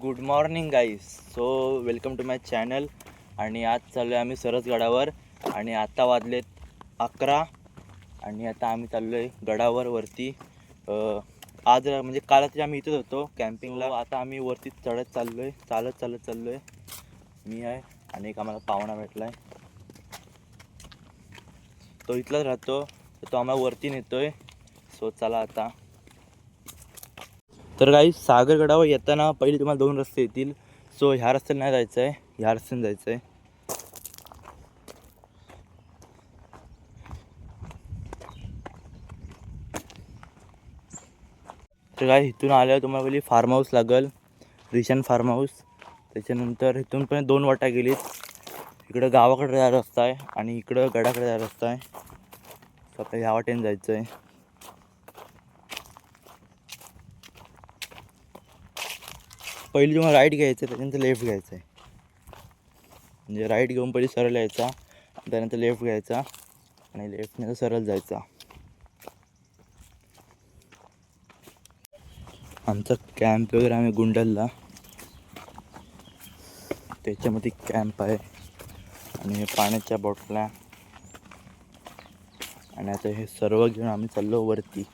Good morning guys. So welcome to my channel. आणि आज चाललो आहे आम्ही सरसगडावर आणि आता वाजलेत 11 आणि आता आम्ही चाललो आहे गडावर वरती. आज म्हणजे कालच आम्ही इथेच होतो कॅम्पिंगला. आता आम्ही वरती चढत चाललो आहे, चालत चाललो आहे. मी आहे आणि एक आम्हाला पाहुणा भेटला आहे, तो इथलाच राहतो, तो आम्हाला वरती नेतो आहे. सो चला आता. तर काही सागरगडावर येताना पहिले तुम्हाला 2 रस्ते येतील. सो ह्या रस्त्याने नाही जायचं आहे, ह्या रस्त्याने जायचं आहे. तर काय इथून आल्यावर तुम्हाला पहिली फार्म हाऊस लागेल, रिशन फार्म हाऊस. त्याच्यानंतर इथून पण 2 वाटा गेलीत. इकडं गावाकडे जायला रस्ता आहे आणि इकडं गडाकडे जायला रस्ता आहे. सो आपल्याला ह्या वाटेने जायचं आहे. पहिली तुम्हाला राईट घ्यायचं आहे, त्याच्यानंतर लेफ्ट घ्यायचं आहे. म्हणजे राईट घेऊन पहिली सरळ यायचा, त्यानंतर लेफ्ट घ्यायचा आणि लेफ्टनंतर सरळ जायचा. आमचा कॅम्प वगैरे आम्ही गुंडलला, त्याच्यामध्ये कॅम्प आहे आणि पाण्याच्या बॉटल्या. आणि आता हे सर्व घेऊन आम्ही चाललो वरती.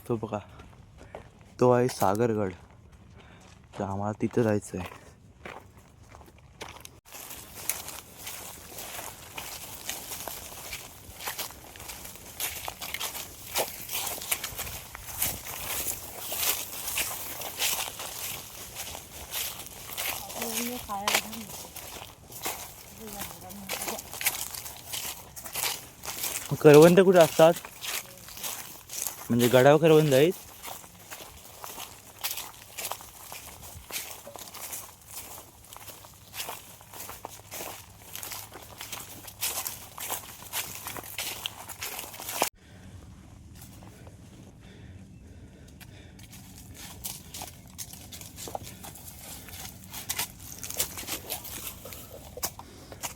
तो बघा, तो आहे सागरगड. तर आम्हाला तिथं जायचं आहे. करवंद कुठे असतात? म्हणजे गडावर करवंद आहेत.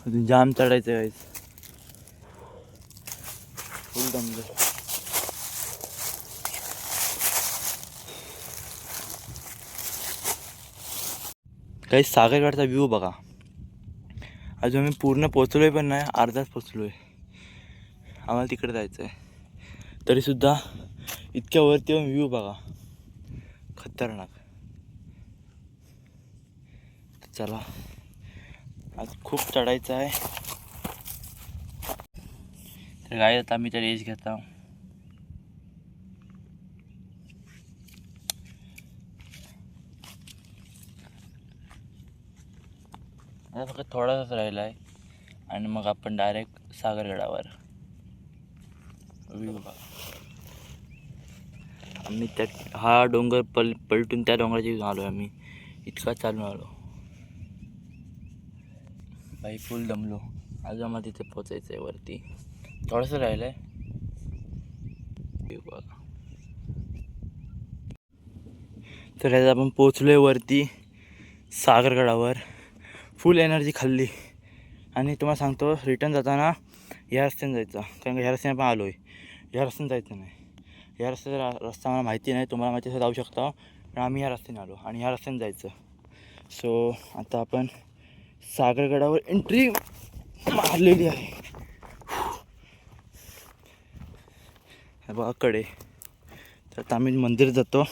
अजून जाम चढायचं आहे, फुल दमलं. काही सागरगडचा व्ह्यू बघा. अजून आम्ही पूर्ण पोचलोय पण नाही, अर्धाच पोचलोय. आम्हाला तिकडे जायचं आहे, तरीसुद्धा इतक्या वरती येऊन व्ह्यू बघा, खतरनाक. चला, आज खूप चढायचं आहे. तर काय आता आम्ही त्या रेस घेता. आता फक्त थोडासाच राहिला आहे आणि मग आपण डायरेक्ट सागरगडावर. व्ह्यू बघा. आम्ही त्या हा डोंगर पलटून त्या डोंगराची आलो. आम्ही इतका चालून आलो बाई, फुल दमलो. अजून आम्हाला तिथे पोचायचं आहे वरती, थोडंसं राहिलं आहे. बघा, तर आज आपण पोचलो आहे वरती सागरगडावर. फुल एनर्जी खाल्ली आणि तुम्हाला सांगतो, रिटर्न जाताना ह्या रस्त्याने जायचं, कारण का ह्या रस्त्याने पण आलो आहे. ह्या रस्त्याने जायचं नाही, ह्या रस्त्याचा रस्ता मला माहिती नाही, तुम्हाला माहिती जाऊ शकता. पण आम्ही ह्या रस्त्याने आलो आणि ह्या रस्त्याने जायचं. सो आता आपण सागरगडावर एंट्री मारलेली आहे. हे बघा कडे. तर आता आम्ही मंदिर जातो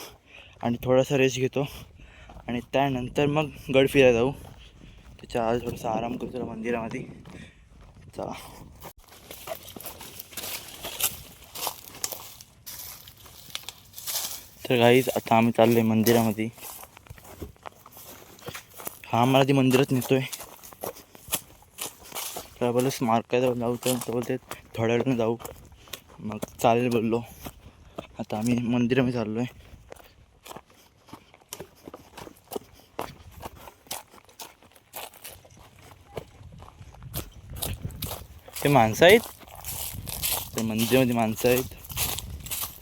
आणि थोडासा रेस्ट घेतो आणि त्यानंतर मग गड फिरायला जाऊ. त्याच्या आज थोडासा आराम करतो मंदिरामध्ये. चला. तर गाईज आता आम्ही चाललो आहे मंदिरामध्ये. हा आम्हाला ती मंदिरात नेतोय. तर बोललो स्मारकाजवळ जाऊ, तर बोलते थोड्या वेळानं जाऊ. मग चालेल बोललो. आता आम्ही मंदिरामध्ये चाललो आहे. ते माणसं आहेत, तर मंदिरामध्ये माणसं आहेत,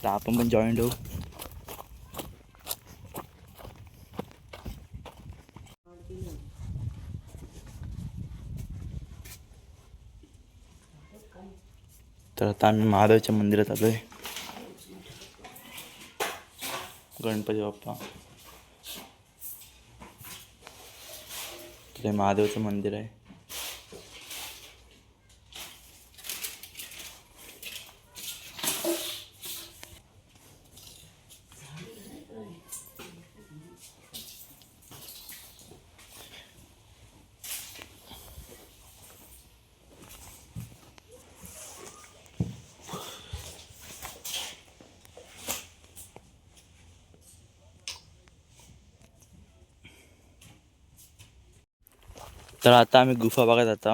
तर आपण पण जॉईंट होऊ. तर आता आम्ही महादेवच्या मंदिरात आलो आहे. गणपती बाप्पा, ते महादेवचं मंदिर आहे. तर आता आम्ही गुफा बघत आता.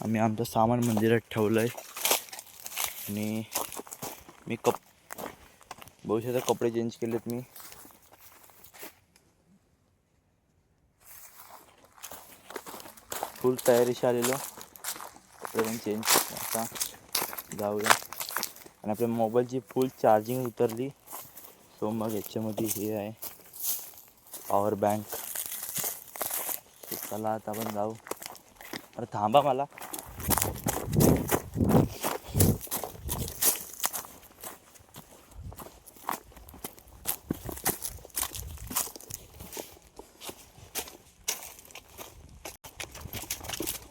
आम्ही आमचं सामान मंदिरात ठेवलं आहे. आणि मी भविष्यात कपडे चेंज केलेत. मी फुल तयारीशी आलेलो. कपडे पण चेंज आता जाऊया. आणि आपल्या मोबाईलची फुल चार्जिंग उतरली. सो मग याच्यामध्ये हे आहे पॉवर बँक. चला आता आपण जाऊ. अरे थांबा मला.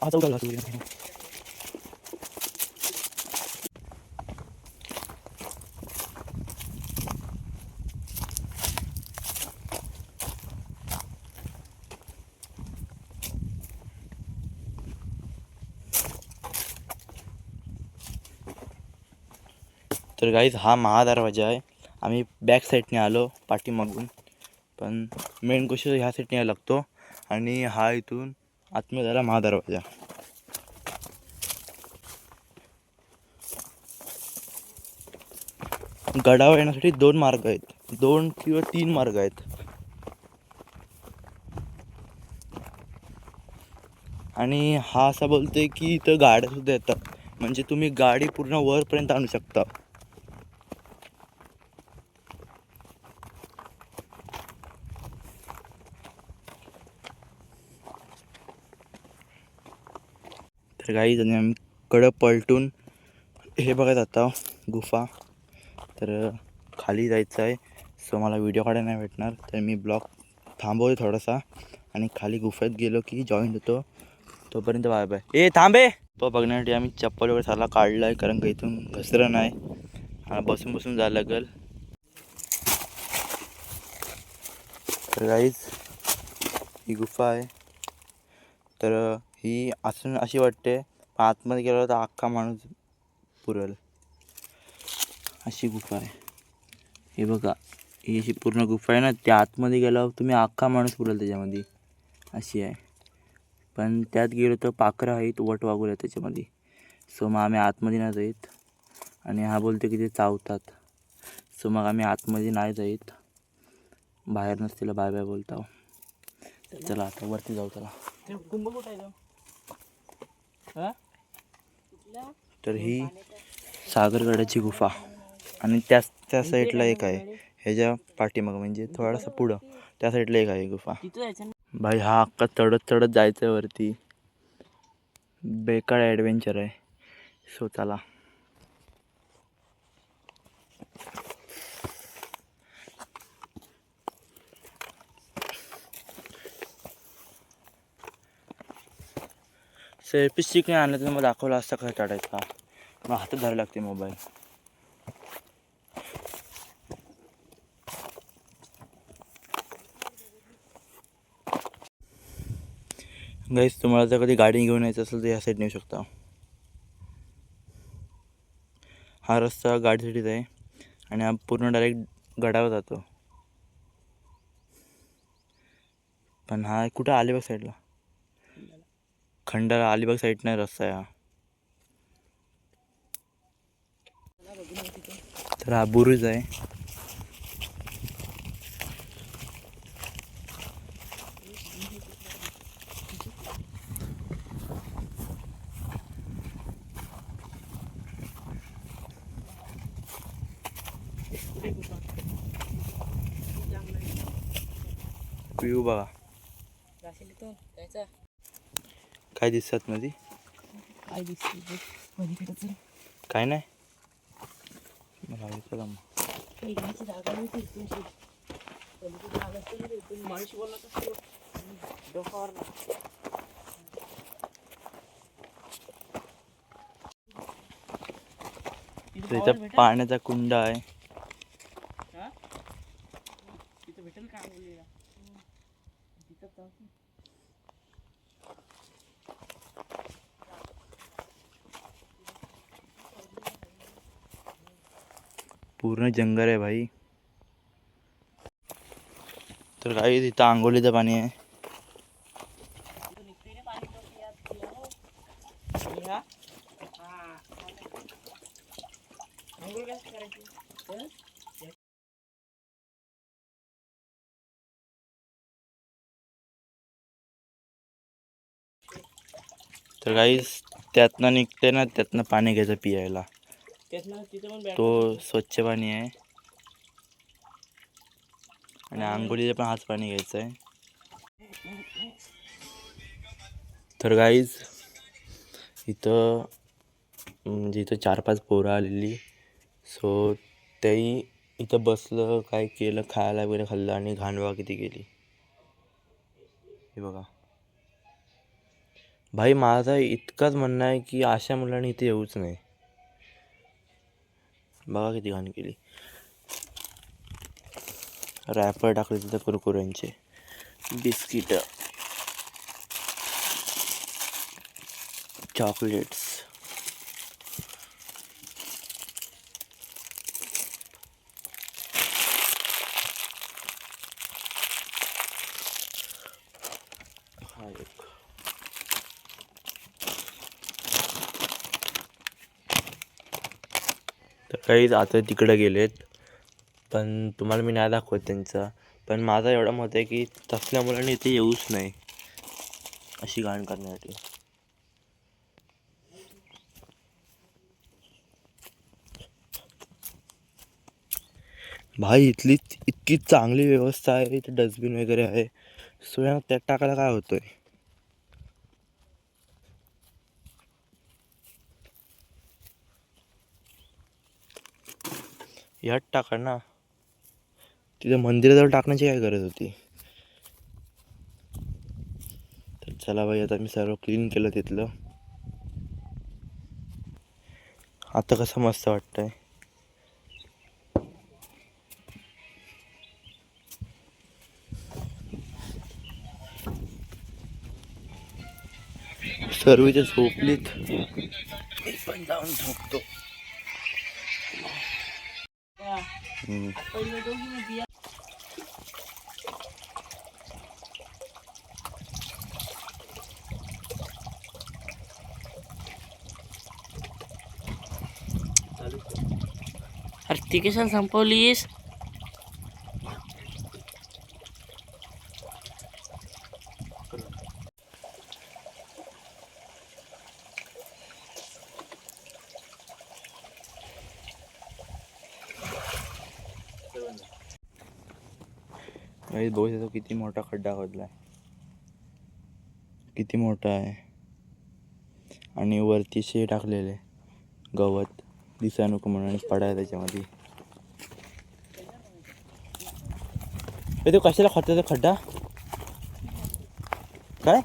आता उठा तर गाईज हा महादरवाजा आहे. आम्ही बॅक साईडने आलो पाठीमागून, पण मेन गोष्ट ह्या साईडने यायला लागतो. आणि हा इथून आतमध्ये झाला महादरवाजा. गडावर येण्यासाठी 2 मार्ग आहेत, 2 किंवा 3 मार्ग आहेत. आणि हा असा बोलतोय की इथं गाड्या सुद्धा येतात, म्हणजे तुम्ही गाडी पूर्ण वरपर्यंत आणू शकता. तर काही जण आम्ही कडं पलटून हे बघत आता गुफा. तर खाली जायचं आहे. सो मला व्हिडिओ काढायला नाही भेटणार, तर मी ब्लॉग थांबवतो थोडासा आणि खाली गुफेत गेलो की जॉईंट होतो. तोपर्यंत बाय बाय. ए थांबे. तो बघण्यासाठी आम्ही चप्पल वगैरे साला काढला आहे, कारण का इथून घसरं नाही. बसून बसून जायला लागेल. तर गाईज ही गुफा आहे. तर ही असून अशी वाटते, आतमध्ये गेलो तर अख्खा माणूस पुरेल अशी गुफा आहे. हे बघा, ही अशी पूर्ण गुफा आहे ना, त्या आतमध्ये गेल्यावर तुम्ही अख्खा माणूस पुरेल त्याच्यामध्ये, अशी आहे. पण त्यात गेलो तर पाखरं आहेत, वट वागुल्या त्याच्यामध्ये. सो मग आम्ही आतमध्ये नाही जाईत. आणि हा बोलतो की ते चावतात. सो मग आम्ही आतमध्ये नाही जाईत, बाहेर नसतील बाय बाय बोलतो. चला आता वरती जाऊ. चला. तर ही सागरगडाची गुफा. आणि त्या साईडला एक आहे, ह्याच्या पाठीमागं म्हणजे थोडासा पुढं त्या साईडला एक आहे गुफा. भाई हा अख्खा चढत चढत जायचं आहे वरती. बेकार ॲडव्हेंचर आहे. सो चला. सेल्फी स्टिक नाही आणलं तर मग दाखवलं असतं कसं काढायचा. मग हातात धरायला लागते मोबाईल. गाईस तुम्हाला जर कधी गाडी घेऊन यायचं असेल तर या साईड नेऊ शकता. हा रस्ता गाडीसाठीच आहे. आणि हा पूर्ण डायरेक्ट गडावर जातो. पण हा कुठं अलिबाग साईडला, खंडाळा अलिबाग साईडनं रस्ता आहे हा. तर हा बुरुज आहे. व्ह्यू बघा काय दिसतात मध्ये, काय दिसत काय नाही. मला चला मग. जागा नाही तुमची जागा असते माणूस बोलत असतो डोकावर. इथं पाण्याचा कुंड आहे. तिथं भेटेल का आंघोळीला? पूर्ण जंगल आहे भाई. तर काही तिथं आंघोळीचं पाणी आहे. तर काही त्यातनं निघते ना, त्यातनं पाणी घ्यायचं पियायला. तो स्वच्छ पाणी आहे आणि आंघोळीला पण हाच पाणी घ्यायचं आहे. तर गाईज इथं म्हणजे इथं 4-5 पोरं आलेली. सो तेही इथं बसलं, काय केलं, खायला वगैरे खाल्लं आणि घाणवा किती गेली हे बघा भाई. माझा इतकाच म्हणणं आहे की अशा मुलांनी इथे येऊच नाही. बघा किती घाण केली. रॅपर टाकले तिथं कुरकुऱ्यांचे, बिस्किट, चॉकलेट्स. तर काही आता तिकडे गेलेत, पण तुम्हाला मी नाही दाखवत त्यांचा. पण माझं एवढं मत आहे की तसल्या मुलांनी इथे येऊच नाही अशी घाण करण्यासाठी. भाई इथली इतकी चांगली व्यवस्था आहे, इथे डस्टबिन वगैरे आहे. सो या त्यात टाकायला काय होतंय. ह्यात टाका ना, तिथे मंदिराजवळ टाकण्याची काय गरज होती. तर चला भाई, आता मी सर्व क्लीन केलं तिथलं. आता कसं मस्त वाटतंय. सर्व इथे झोपलीत, मी पण जाऊन झोपतो. अरे ती कशाला संपवलीस? बघू शकतो किती मोठा खड्डा खोदलाय, किती मोठा आहे. आणि वरती शे टाकलेले गवत दिसाय नको म्हणून पडाय त्याच्यामध्ये. तो कशाला खोदतो खड्डा काय?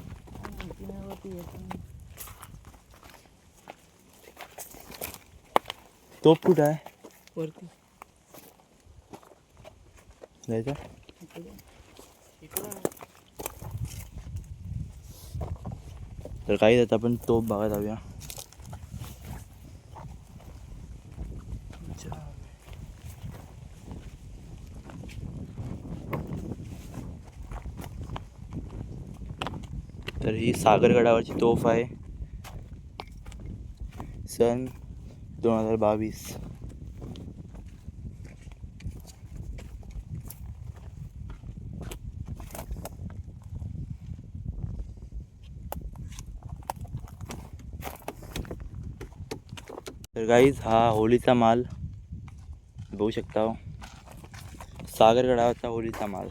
तोप कुठं आहे वरती जायचं. तर काही जात आपण तोप बघा जाऊया. सागरगडावरची तोफ आहे. सन 2022. तर गाईज हा होलीचा माल बघू शकता हो. सागरगडावरचा होलीचा माल.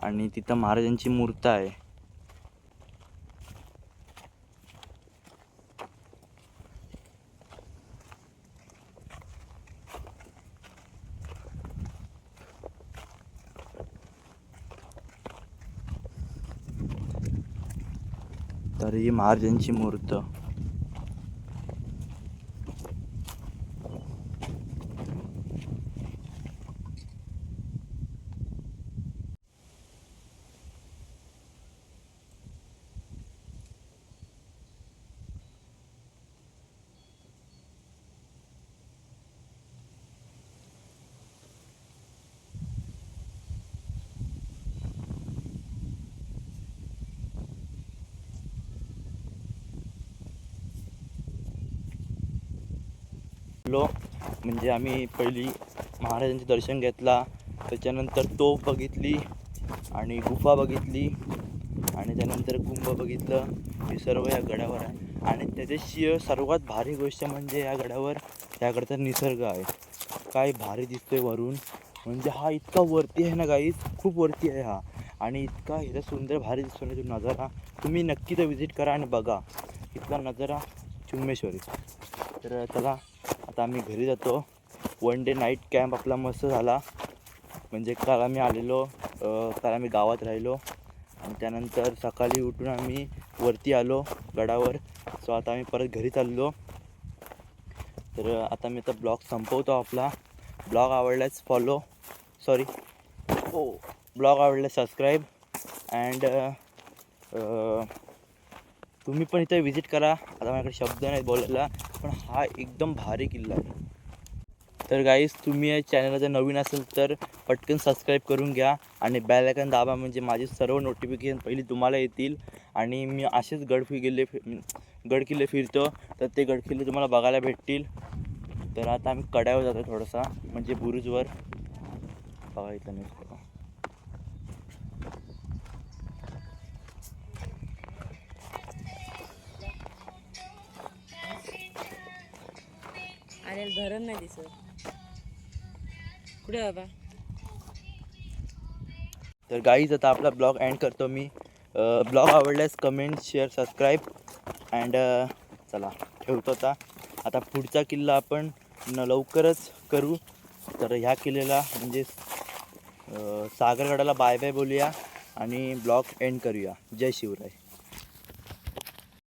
आणि तिथं महाराजांची मूर्ती आहे. तर ही महाराजांची मूर्त. म्हणजे आम्ही पहिली महाराजांचे दर्शन घेतला, त्याच्यानंतर तोफ बघितली आणि गुफा बघितली आणि त्यानंतर कुंभ बघितलं. हे सर्व या गडावर आहे. आणि त्याच्याशी सर्वात भारी गोष्ट म्हणजे या गडावर याकडचा निसर्ग आहे. काय भारी दिसतोय वरून. म्हणजे हा इतका वरती आहे ना गाईज, खूप वरती आहे हा. आणि इतका इथं सुंदर भारी दिसतो ना तो नजारा. तुम्ही नक्की तर विजिट करा आणि बघा इतका नजारा चुम्मेश्वरी. तर चला आता आम्ही घरी जातो. 1 डे नाईट कॅम्प आपला मस्त झाला. म्हणजे काल आम्ही आलेलो, काल आम्ही गावात राहिलो आणि त्यानंतर सकाळी उठून आम्ही वरती आलो गडावर. सो आता आम्ही परत घरी चाललो. तर आता मी ब्लॉग संपवतो आपला. ब्लॉग आवडल्यास ब्लॉग आवडल्यास सबस्क्राईब अँड तुम्ही पण इथे विजिट करा. आता माझ्याकडे शब्द नाही बोलायला, पण हा एकदम भारी किल्ला आहे. तर गाईज तुम्ही या चॅनलला जर नवीन असेल तर पटकन सबस्क्राईब करून घ्या आणि बेल आयकॉन दाबा. म्हणजे माझे सर्व नोटिफिकेशन पहिली तुम्हाला येतील. आणि मी असेच गडकिल्ले फिरतो, तर ते गडकिल्ले तुम्हाला बघायला भेटतील. तर आता आम्ही कड्यावर जातो थोडासा, म्हणजे बुरुजवर बघायचं नाही. आणि धरण नाही दिसत कुठे बाबा. तर गाईज आता आपला ब्लॉग एंड करतो मी. ब्लॉग आवडल्यास कमेंट, शेअर, सबस्क्राईब अँड चला ठेवतो आता पुढचा किल्ला आपण लवकरच करू. तर ह्या किल्ल्याला म्हणजे सागरगडाला बाय बाय बोलूया आणि ब्लॉग एंड करूया. जय शिवराय.